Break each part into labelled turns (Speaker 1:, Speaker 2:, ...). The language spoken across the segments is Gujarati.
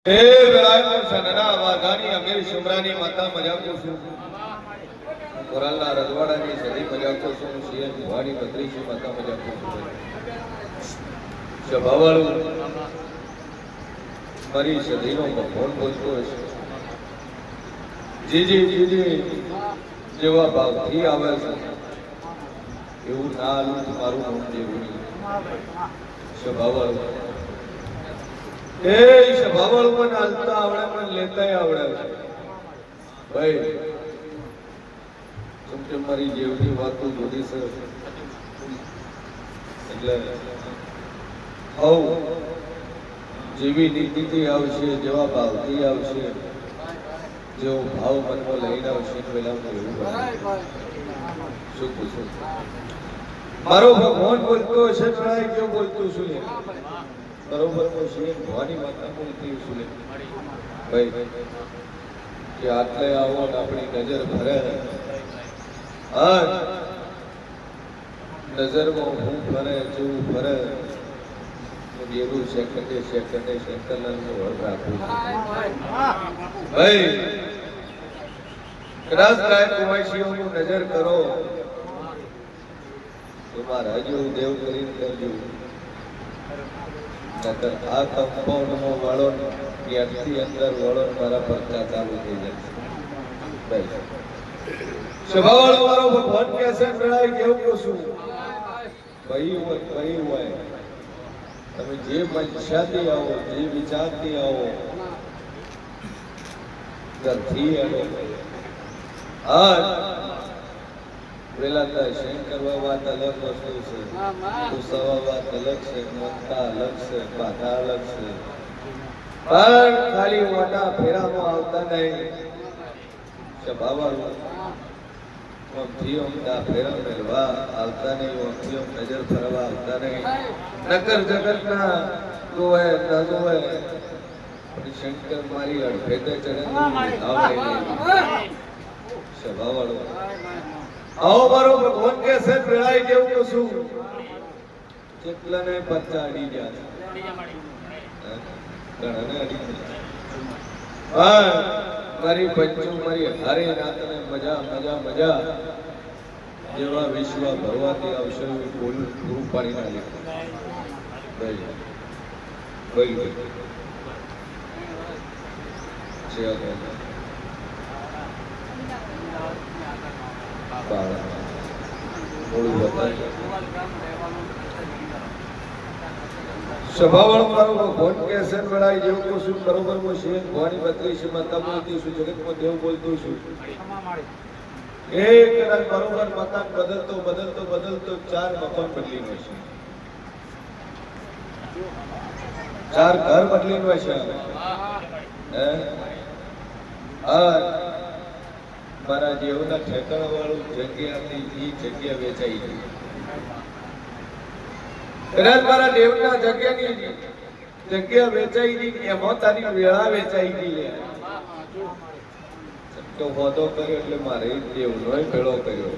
Speaker 1: એ વેળાએ સનના વાઘાની અમીર શુમરાની માતા મજાકો છું. કોરાલના રજવાડાની સદી મજાકો છું. સિંહ ભવાની બત્રીસી માતા મજાકો છું. સ્વભાવાળું મારી સદીનો ભગવાન બોલતો હશે. જીજી જેવા ભાવથી આવે છે એવું ના આલું મારું નામ જેવું નહીં. સ્વભાવાળું એ સ્વભાવાળું પણ હાલતા આવડે પણ લેતા આવડે છે ભાઈ. કેમ મારી જેવની વાતો જોડી છે એટલે જેવી નીતિથી આવશે, જેવા ભાવથી આવશે, જેવો ભાવ મનમાં લઈને આવશે પેલા એવું શું પૂછું. મારો ભગવાન બોલતો હશે પેલા કેવું બોલતું શું લે બરોબર છે. ભવાની માતા બોલતી શું લે ભાઈ કે આટલે આવો ને આપણી નજર ભરે. નજરમાં હું ફરે જેવું ફરે એવું સેકન્ડે શંકરલાલનું વળ રાખવું ભાઈ. કદાચ ગાય કુવાસીઓનું નજર કરો તો મારા જેવું દેવ કરીને કરજો. આ કમ્પાઉન્ડમાં વળો ગેટથી અંદર વળો મારા પરચા ચાલુ થઈ જશે ભાઈ. સ્વભાવવાળો મારો ભગવાન કે છે મેળાય કેવું કહું ભાઈ હોય તમે જે મનસાથી આવો, જે વિચારથી આવો ઘરથી આવો. પેલા દર્શન કરવા વાત અલગ વસ્તુ છે, ઉત્સવા વાત અલગ છે, મમતા અલગ છે, બાધા અલગ છે. પણ ખાલી મોટા ફેરામાં આવતા નહીં. સ્વભાવવાળું ફેરા મેળવા આવતા નહીં, નજર ફરવા આવતા નહીં. નકર જગતના જોવે ન જોવે શંકર મારી અડફેટે ચડે. સ્વભાવવાળો આવો મારો ભગવાન કે છે પેલાય કેવું કશું કેટલાને પત્તા અડી ગયા ઘણાને અડી ગયા. મારી પંચુ મારી હારી રાતને મજા મજા મજા જેવા વિશ્વ ભરવાથી આવશે પૂરું પાડી ના લીધું ભાઈ. સ્વભાવવાળો મારો ભગવાન કે છે મેળાય જેવું કહું છું બરોબર હું શેર ભવાની બત્રીસી માતા બોલતી છું, જગતમાં દેવ બોલતું છું. એક કદાચ બરોબર મકાન બદલતો 4 મકાન બદલી હોય છે, 4 ઘર બદલી હોય છે. મારા જેવના ઠેકાણા વાળું જગ્યાથી જગ્યા વેચાઈ ગઈ. કદાચ મારા દેવના જગ્યાની જગ્યા વેચાઈ ગઈ, એમાં તારી વેળા વેચાઈ ગઈ. તો હોદો કર્યો એટલે મારે દેવનો ભેળો કર્યો.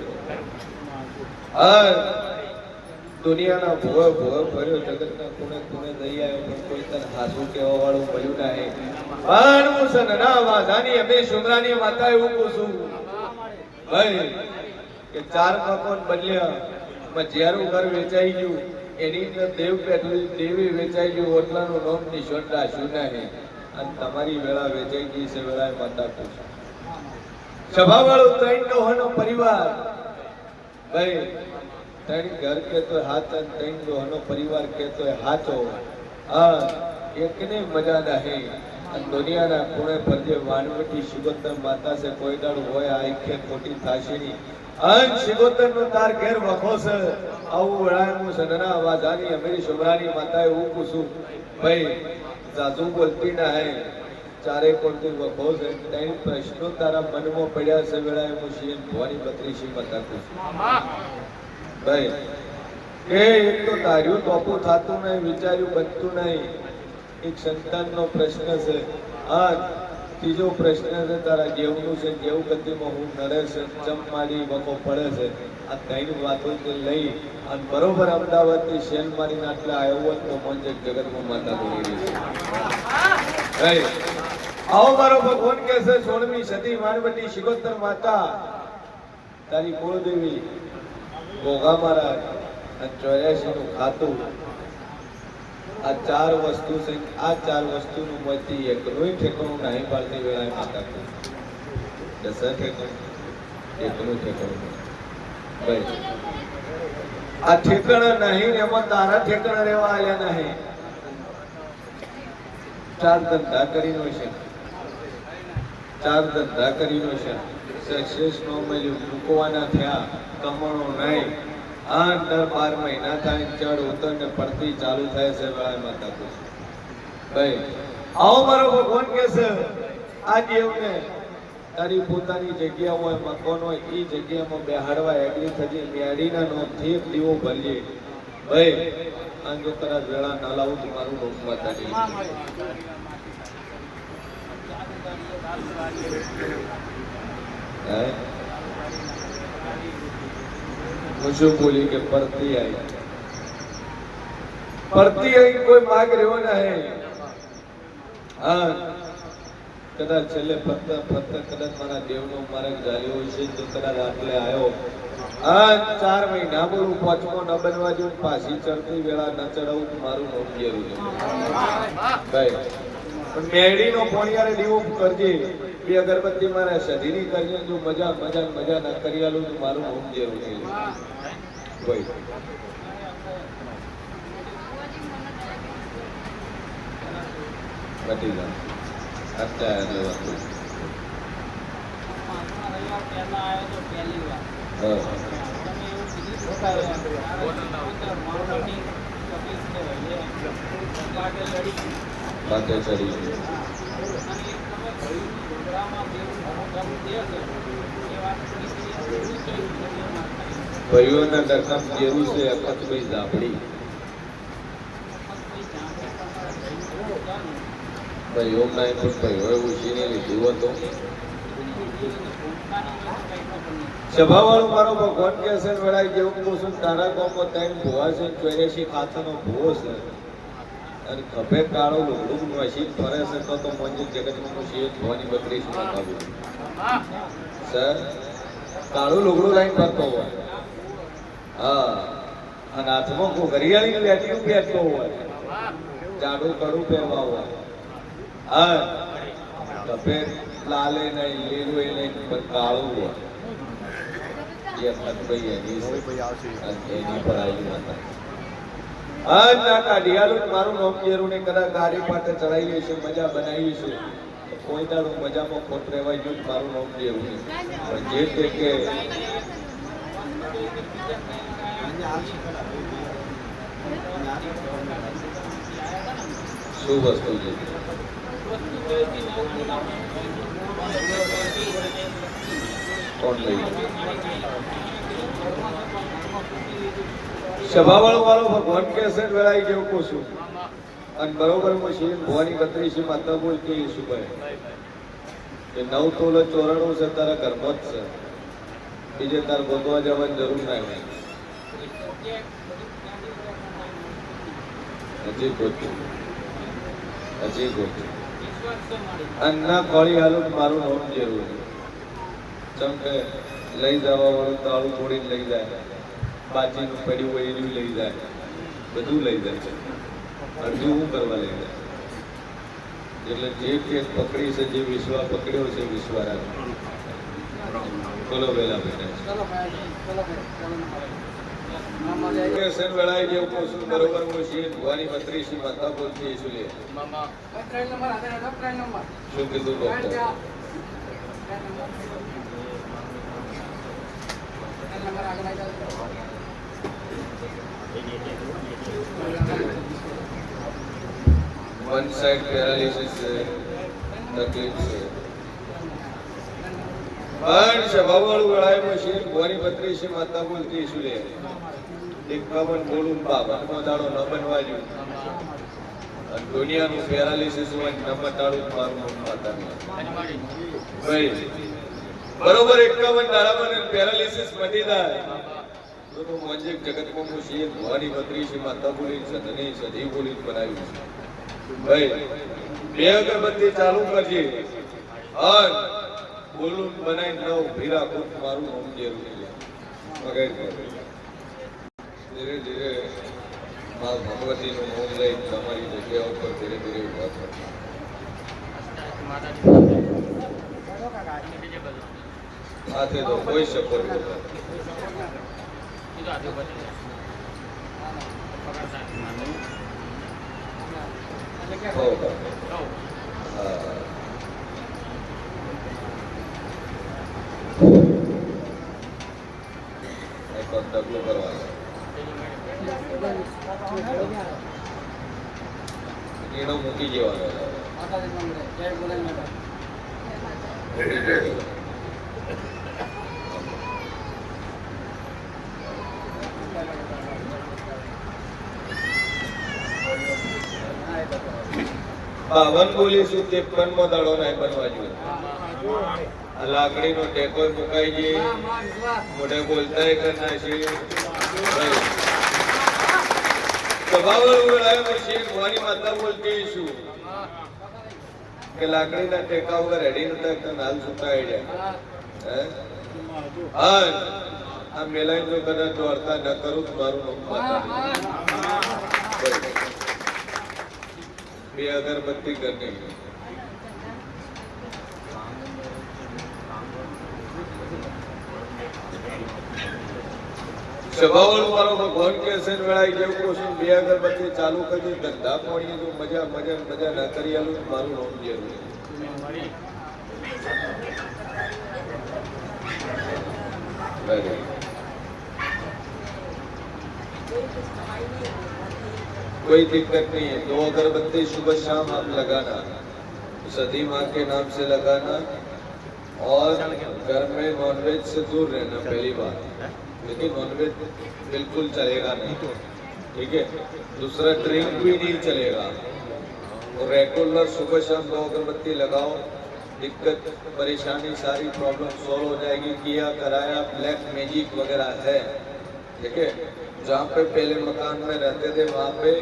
Speaker 1: દુનિયાના ભોય ફર્યો, જગતના ખૂણે દઈ આવ્યો, પણ કોઈ તને હાસુ કહેવા વાળું મળ્યું નહીં. પણ હું સનના વાઘાની અમીર શુમરાની માતા એવું પૂછું ભાઈ કે 4 મકાન બદલ્યા, જ્યારું ઘર વેચાઈ ગયું એની અંદર દેવ પેટલું દેવી વેચાઈ ગયું, ઓટલાનું નામ નિશાન રાખ્યું નહીં. અને તમારી વેળા વેચાઈ ગઈ છે. વેળાએ માતા પૂછું સ્વભાવવાળો 3 ડોહાનો પરિવાર ભાઈ. 3 ઘર કેતો હાથ અને 3 ડોહાનો પરિવાર કેતો હાચો. એકને મજા નહીં. અને દુનિયાના ખૂણે ફરજે વાનવટી શિગોતર માતા છે, કોઈ દાડું હોય આંખે ખોટી થાશે નહીં. અન શિગોતર નો તાર ઘેર વખો છે. આવું વેળાએ હું સનના વાઘાની અમીર શુમરાની માતા એવું પૂછું ભાઈ. જાજુ બોલતી ના હે, 4 કોણથી વખો છે. 3 પ્રશ્નો તારા મનમાં પડ્યા છે. વેળાએ હું શિયન ભવાની બત્રીસી માતા પૂછું ભાઈ કે એક તો તાર્યું ટોપું થતું નહીં, વિચાર્યું બનતું નહીં. એક સંતાનનો પ્રશ્ન છે. ત્રીજો પ્રશ્ન છે તારા જેવનું છે, જેવું ગતિમાં હું નડે છે, ચમ મારી વખો પડે છે. આ 3 વાતો લઈ અને બરોબર અમદાવાદથી શેલ મારીને આટલા આવ્યો હોત તો મંજક જગતમાં માતા બોલી રહી છે. આવો મારો ભગવાન કે છે 16મી સદી માનવટી શિકોતર માતા તારી કુળદેવી ગોગા મહારાજ અને 84 નું ખાતું આ ચાર વસ્તુ છે. આ ચાર વસ્તુનું માંથી એકનું ઠેકાણું નહીં પાડતી વેળાએ માતા કહે દસ ઠેકાણું એકનું ઠેકાણું ભાઈ આ ઠેકાણા નહીં એમાં તારા ઠેકાણા રહેવા આવ્યા નહીં. ચાર ધંધા કરીને છે, ચાર ધંધા કરીને છે, સક્સેસ નો મળ્યું, મૂકવાના થયા, કમાણો નહીં, 8-12 મહિના થાય ચડ ઉતર ને પડતી ચાલુ થાય છે વેળાએ માતા કહે ભાઈ આવો મારો ભગવાન કે છે આ દેવને તારી પોતાની જગ્યા હોય મકાન હોય એ જગ્યામાં બેહાડવા એગ્રી થતી મેડીના નોમથી એક દીવો ભરીએ ભાઈ આમ જો કદાચ વેળા ના લાવું તો મારું લોક માતાની मुझे बोली के परती आई कोई मांग રહ્યો નહીં. હા કદાચ છેલ્લે ફરતા કદાચ મારા દેવનો માર્ગ ચાલ્યો છે તો કદાચ આટલે આવ્યો. આ 4 મહિના બોલું 5મો ન બનવા જો પાછી ચડતી વેળા ન ચડાવું મારું નોમ ઘેરું છે ભાઈ. પણ મેડીનો પોણિયારે દીવો કરજે, બે અગરબત્તી મારા સધીની કરજે. જો મજા ના કરી આલું તો મારું નોમ ઘેરું છે ભાઈ. બધી વાત અત્યારે વાતે ચડી ભાઈઓના દર્શન જેવું છે અખતભાઈ ઝાપડી ભાઈઓ ના પણ ભાઈઓ ઉછીને લીધું હતું. સભાવાળો મારો ભગવાન કે છે વેળાએ જેવું કહું છું તારા ગામમાં 3 ભુવા છે, 84 ખાતાનો ભુવો છે અને ખભે કાળો લુગડું મશીન ફરે છે તો મંજિલ જગતમાં શિવ ભવાની 32 માતા બોલ સર કાળું લુગડું લાઈન ફરતો હોય. હા અને હાથમાં ઘરિયાળી લેટીનું પહેરતો હોય, જાડું કડું પહેરવા હોય. હા ખભે લાલે નહીં લીલું એ નહીં પણ કાળું હોય. એની પર આવી હતા. હા ના કાઢિયાલું મારું નોમ ઘેરું ને કદાચ ગાડી પાટે ચડાવી છે, મજા બનાવી છે, કોઈ દાડું મજામાં ખોટ રહેવાય ગયું મારું નોમ ઘેરું છે. પણ જે તે કે શું વસ્તુ છે કોણ લઈ સભાવાળો વાળો ભગવાન કે છે વેળાઈ જેવું કહું છું અને બરોબર હું શ્રી ભવાની 32 માતા બોલતી શું ભાઈ કે 9 તોલો ચોરાણું છે તારા ઘરમાં જ છે, બીજે તાર ગોતવા જવાની જરૂર ના હોય. હજી ગોતું અન્ના ખોળી હાલું મારું નોમ જરૂર ચમ કે લઈ જવા વાળું તાળું તોડીને લઈ જાય, બાજીનું પડ્યું હોય એનું લઈ જાય, બધું લઈ જાય છે. અડધું હું કરવા લઈ જાય. એટલે જે કેસ પકડી છે, જે વિશ્વા પકડ્યો છે વિશ્વારા બોલો વેલા બેટા વેળાએ જેવું કહું છું બરોબર હું છીએ ભવાની 32 માતા બોલતી છું લે શું કીધું ડોક્ટર? વન સાઇડ પેરાલિસિસ છે, તકલીફ છે. પણ સભાવાળું વેળાએ મશીન ભવાની 32 માતા બોલતી છું લે 51 બોલું 52 દાડો ન બનવા જો દુનિયાનું પેરાલિસિસ હોય ન બતાડું મારું માતા ભાઈ બરોબર 51 દાડામાં પેરાલિસિસ મટી જાય તો મંજિક જગતમાં હું છીએ ભવાની 32 માતા બોલી સદની સદી બોલી બનાવ્યું છે ભાઈ. બે અગરબત્તી ચાલુ કરજે અન બોલું બનાવી નવ ભીરા કુટ મારું નામ જરૂરી મગાઈ ધીરે ધીરે માં ભગવતીનું નામ લઈ તમારી જગ્યા ઉપર ધીરે ધીરે ઉભા થશે હાથે તો કોઈ સપોર્ટ નથી ડગલું કરવાનું એનો મૂકી જવાનો બાવન બોલીશું 53મો દાડો નહીં બનવા જોઈએ આ લાકડીનો ટેકો મુકાઈ જઈએ મોઢે બોલતા કરના છે મારી માતા બોલતી છું કે લાકડીના ટેકા વગર રેડી નતા એકદમ હાલ સુકાઈ જાય આ મેલાઈ જો કદાચ દોડતા ન કરું તો મારું બે અગરબત્તી કરની સભાવાળું મારો ભગવાન કે છે વેળાઈ જેવું કોશિશ બે અગરબત્તી ચાલુ કરી ધંધા પાણીએ તો મજા મજા મજા ના કરી આલું મારું નામ જરૂરી कोई दिक्कत नहीं है 2 अगरबत्ती सुबह शाम आप लगाना सदी माँ के नाम से लगाना और घर में नॉनवेज से दूर रहना पहली बात लेकिन नॉनवेज बिल्कुल चलेगा नहीं ठीक है दूसरा ड्रिंक भी नहीं चलेगा और रेगुलर सुबह शाम 2 अगरबत्ती लगाओ दिक्कत परेशानी सारी प्रॉब्लम सॉल्व हो जाएगी किया कराया ब्लैक मैजिक वगैरह है ठीक है जहाँ पे पहले मकान में रहते थे वहाँ पे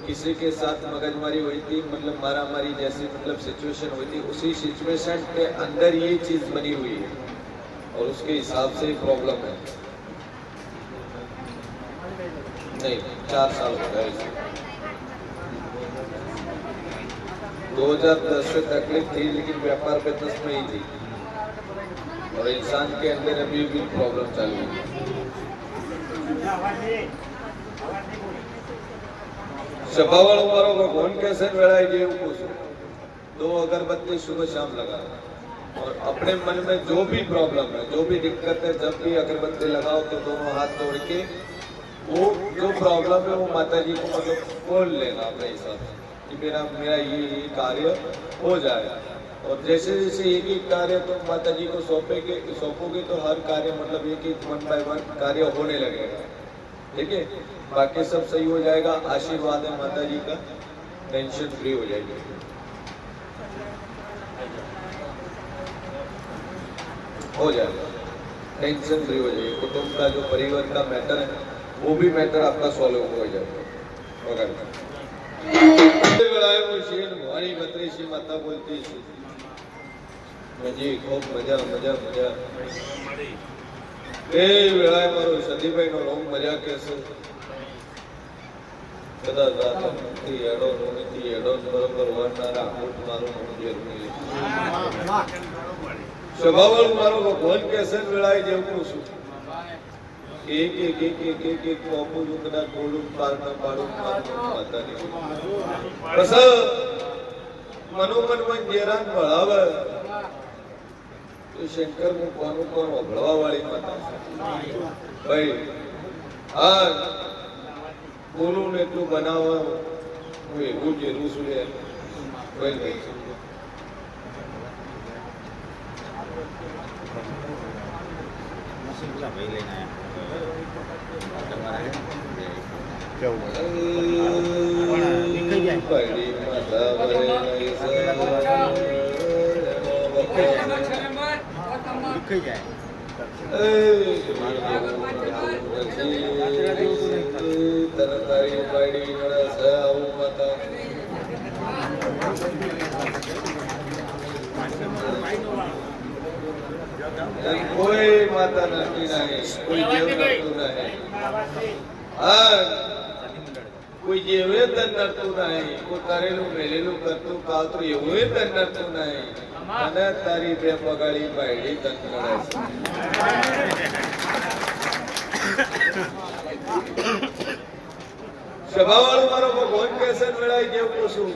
Speaker 1: किसी के साथ मगजमारी हुई थी मतलब मारामारी जैसी मतलब सिचुएशन हुई थी उसी सिचुएशन के अंदर ये चीज बनी हुई है और उसके हिसाब से ही प्रॉब्लम है नहीं 4 साल हो गए 2010 से तकलीफ थी लेकिन व्यापार बिजनेस में ही थी और इंसान के अंदर अभी भी प्रॉब्लम चालू है सभावाळो मारो भगवान कैसे वेड़ाई जेवू पूछो 2 अगरबत्ती सुबह शाम लगाना और अपने मन में जो भी प्रॉब्लम है जो भी दिक्कत है जब भी अगरबत्ती लगाओ तो दोनों हाथ जोड़ के वो जो प्रॉब्लम है वो माता जी को मतलब बोल लेना अपने हिसाब से कि मेरा मेरा ये कार्य हो जाए और जैसे जैसे एक एक कार्य तो माता जी को सौंपोगे तो हर कार्य मतलब एक एक 1 बाय 1 कार्य होने लगेगा ठीक है बाकी सब सही हो जाएगा आशीर्वाद है माता जी का टेंशन फ्री हो जाएगी हो जाएगा टेंशन फ्री हो जाएगी कुटुंब का जो परिवार का मैटर है वो भी मैटर आपका सॉल्व हो जाएगा हमारी भद्रेशी माता बोलती मजी खूब मजा मजा मजा वेळाए मारो सदीभाई नो रोम मजा कैसे कदा जाता थी एडो नोनी एडो बरोबर वरनारा आउट मारो જરૂરી स्वभावल मारो भगवान कैसे वेळाए जेवू છું एक एक एक एक एक एक कोपू जुकना थोडू पारना पाडू माता ने बस मनोमन में जेरान बढ़ावे तो शंकर मुकवानु कोण ओघळवा वाली माता भाई આ બોલું ને એટલું બનાવવા હું એવું જેવું છું યાર ભાઈ ભાઈ
Speaker 2: ભાઈ લઈને
Speaker 1: તરતારી પાડી નડા સા આવું માતા અને કોઈ માતા નડતી નહીં, કોઈ દેવ નડતું નહીં, કોઈ જેવે તન નડતું નહીં, કોઈ કરેલું મેલેલું કરતું કાવતું એવું તન નડતું નહીં, અને તારી બે પગાડી બાયડી તન નડે છે. સભાવાળું મારો ભગવાન કેસર વેળાય જેવું પૂછું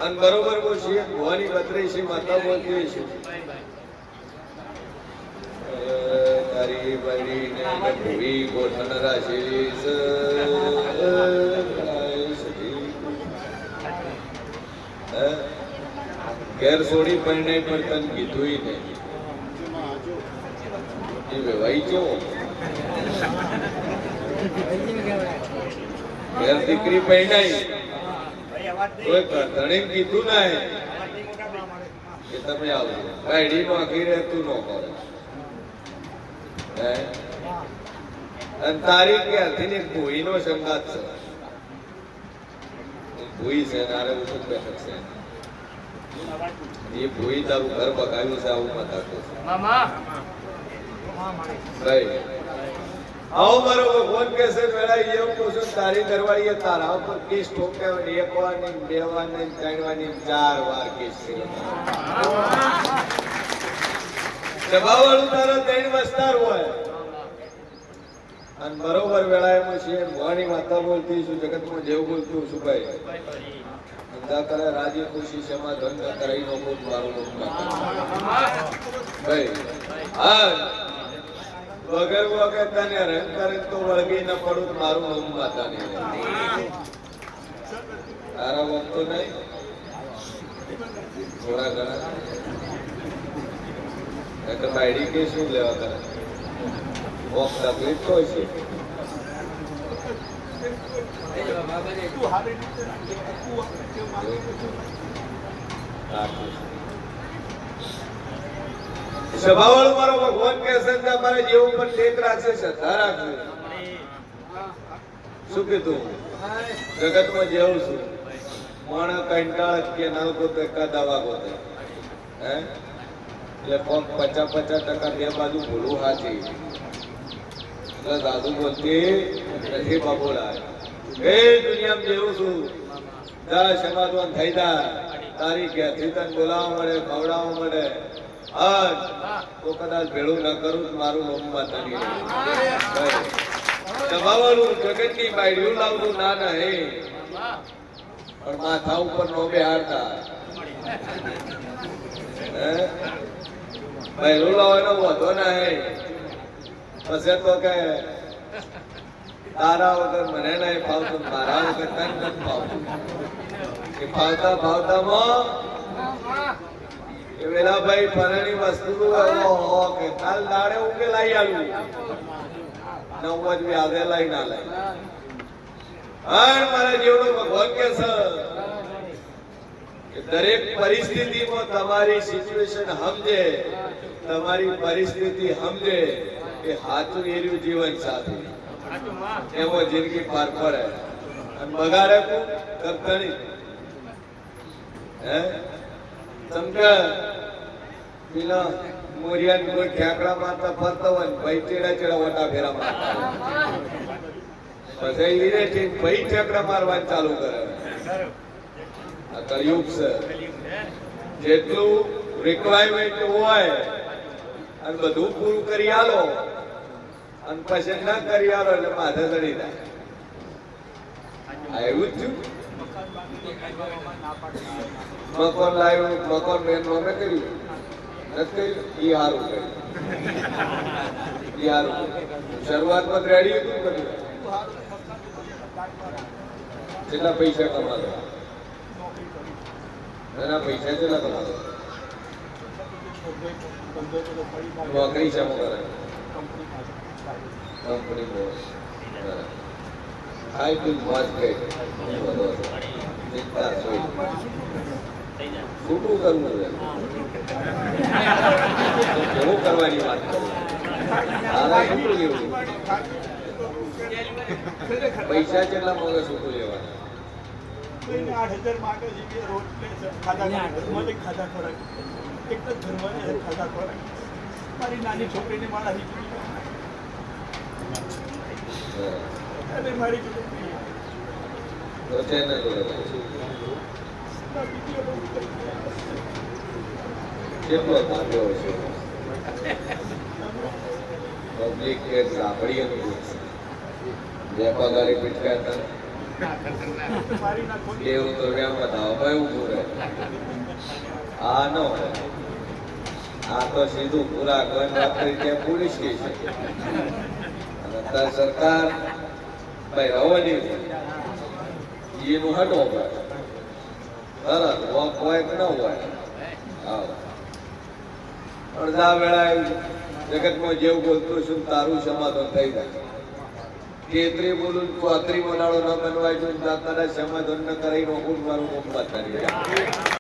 Speaker 1: અને બરોબર બોલશી ભવાની બત્રીસી માતા બોલતી છે તારી બાયડીને ભૂવી ગોઠણ રાશી ઘેર છોડી પરિણાય પણ તને કીધું નહીં એ વેવાઈ કેવો ઘેર દીકરી પરિણાઈ કોઈ ધણી કીધું નહીં કે તમે આવો બાયડી નો આખી રહેતું ન કરો અને તારી ક્યાંથી ને ભૂઈ નો સંગાત છે ભૂઈ છે નારે ઉઠક બેઠક છે એ ભૂઈ તારું ઘર બગાવ્યું છે આવું બતાવતો છે આવો મારો ભગવાન કેસે વેળાઈ એવું પૂછું તારી દરવાડીએ તારા ઉપર કેસ ઠોકાવવાની એક વાર ને બે વાર ને ત્રણ વાર ને 4 વાર કેસ સભાવાળું તારા 3 વસ્તાર હોય અને બરોબર વેળાએ છે ભવાની માતા બોલતી છું જગતમાં જેવું બોલતું છું ભાઈ ધંધા કરે રાજી ખુશી સમાધાન કરાઈ નો કોઈ મારું ભાઈ વગર વગર તને રંગ કરે તો વળગી ન પડું મારું નામ માતા નહીં તારા વખતો નહીં થોડા ઘણા બાયડી કે શું લેવા કરે વોક તકલીફ તો છે સભાવાળું મારો ભગવાન કે છે તમારે જેવું પણ ટેક રાખશે શ્રદ્ધા રાખશે શું કીધું જગતમાં જેવું છું માણસ કંટાળ કે ના ગોતે કા દવા ગોતે હે એટલે 50% બે બાજુ ભૂલું હાચી એટલે દાદુ બોલતી નથી બાબોલા એ દુનિયામાં જેવું છું દા સમાધાન થઈ જા તારી ઘેરથી તને બોલાવવા મળે ખવડાવવા મળે તો કદાચ ભેળું ન કરું મારું નામ માતા નહીં સભાવાળું જગતની બાયડીઓ લાવતું ના નહીં પણ માથા ઉપર નો બેહાડતા ભેળું લાવવાનો વધો નહીં પછી તો કે તારા વગર મને નહીં ફાવતું મારા વગર તને નથી ફાવતું એ ફાવતા ફાવતામાં વેલાભાઈ ફરણી વસ્તુ કે કાલ દાડે ઉકેલાઈ આવ્યું 9 જ વ્યાજે લઈ ના લઈ મારા જેવડો ભગવાન કે છે દરેક પરિસ્થિતિમાં તમારી સિચ્યુએશન સમજે તમારી પરિસ્થિતિ સમજે કે સાચું એર્યું જીવન સાથે એમાં જિંદગી પાર પડે અને બગાડે કરતણી હે સમજા પેલા મોરિયાન કોઈ ઠેકડા મારતા ફરતા હોય ભાઈ ચેડા ચેડા વટા ફેરા મારતા પછી ઈરે છે ભાઈ ઠેકડા મારવાનું ચાલુ કરે આ કળિયુગ છે જેટલું રિક્વાયરમેન્ટ હોય અને બધું પૂરું કરી આલો અને પછી ના કરી આલો એટલે માથે ચડી જાય એવું જ થયું મકોન લાવ્યું મકોન બેન અમે કર્યું નથી કર્યું એ સારું કર્યું એ સારું શરૂઆતમાં રેડી હતું કર્યું કેટલા પૈસા કમાતો એના પૈસા કેટલા કમાતો નોકરી શેમાં કરે કંપની બોસ ખાઈ પી મોજ ગઈ ચિંતા સોઈ છૂટું કરવું છે કેવું કરવાની વાત કરું છૂટું લેવું પૈસા કેટલા મોગે છૂટું લેવાના
Speaker 2: 8,000 માંગે છે રોજ ખાધા ખોરાક એક જ ધર્મ ખાધા ખોરાક મારી નાની છોકરીને મારા દીકરી
Speaker 1: હા.
Speaker 2: અરે મારી છોકરી
Speaker 1: તો છે ને તો
Speaker 2: ના દીકરીઓ બહુ
Speaker 1: કેટલો ભાગ્યો છે પબ્લિક કે સાંભળી બે પગારી પીટકાતા
Speaker 2: મારી ના ખોટી
Speaker 1: એવું તો વ્યામ બતાવો ભાઈ ઊભું રહે આ ન હોય આ તો સીધું પૂરા ઘર વાપરી ત્યાં પોલીસ સ્ટેશન અને અત્યારે સરકાર ભાઈ રવાની એનું હટો ભાઈ તરત વોક હોય કે ન હોય આવો અડધા વેળા જગતમાં જેવું બોલતું છું તારું સમાધાન થઈ જાય તેત્રી બોલું ચોત્રી બનાડો ન બનવાય જો તારા સમાધાન ન કરાવી નોકું મારું મોકમાં કરી